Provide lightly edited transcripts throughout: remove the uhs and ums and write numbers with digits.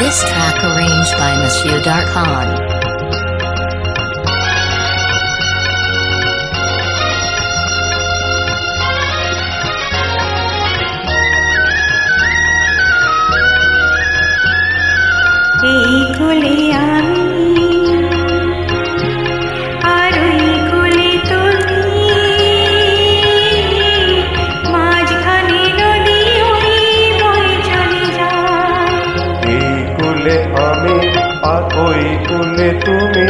This track arranged by Monsieur Darkhan. এই কোলে আমি আর ওই কোলে তুমি, মাঝখানে নদী ওই বয়ে চলে যায়। এই কোলে আমি আর ওই কোলে তুমি,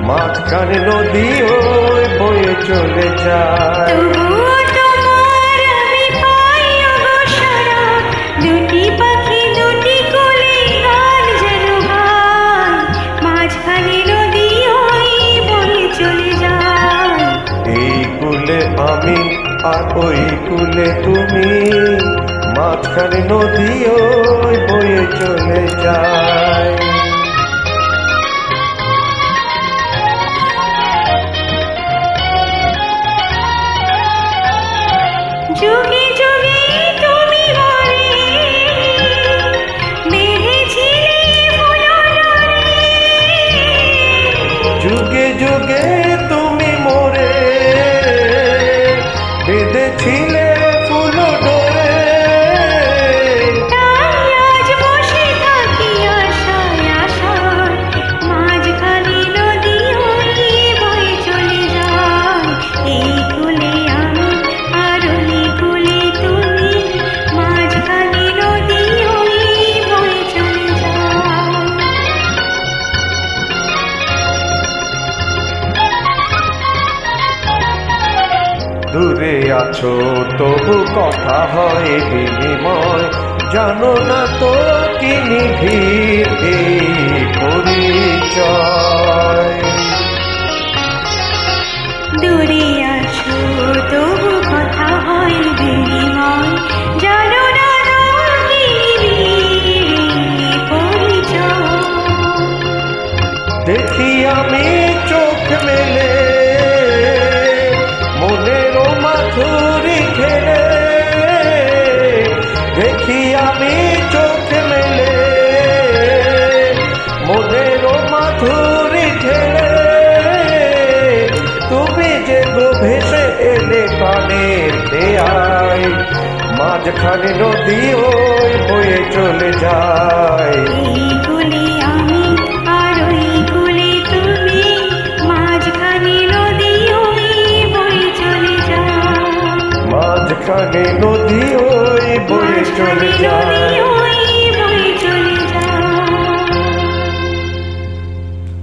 মাঝখানে নদী ওই বয়ে চলে যায়। তবুও তোমার আমি পাই অবসরা, দুটি পাখি দুটি কোলে গান যেন গায়, মাঝখানে নদী ওই বয়ে চলে যায়। এই কোলে আমি আর ওই কোলে তুমি, মাঝখানে নদী ওই বয়ে চলে যায়। যুগে যুগে তুমি মরে বেঁধেছিলে ফুলডোরে, যুগে যুগে তুমি মোরে বেঁধেছিলে ফুল ডোরে। তাই আজ বসে থাকি আশায় আশায়, মাঝখানে নদী ওই বয়ে চলে যায়। এই কোলে আমি আর ওই কোলে তুমি, মাঝখানে নদী ওই বয়ে চলে যায়। দূরে আছো তবু কথা হয় বিনিময়, জানো না তো কি নিবিড় এই পরিচয়। দূরে আসো তবু কথা হয় বিনিময়, জানো না তো কি নিবিড় পরিচয়। দেখি আমি চোখ মেলে মনের মাধুরী খেলে, দেখি আমি চোখ মেলে মনের মাধুরী খেলে। তুমি যে গো ভেসে এলে কানের দেয়ায়, মাঝখানে নদী ওই বয়ে চলে যায়। এই কোলে আমি আর ওই কোলে তুমি, মাঝখানে নদী ওই বয়ে চলে যায়। মাঝখানে নদী ওই বয়ে চলে মাঝখানে নদী যায়।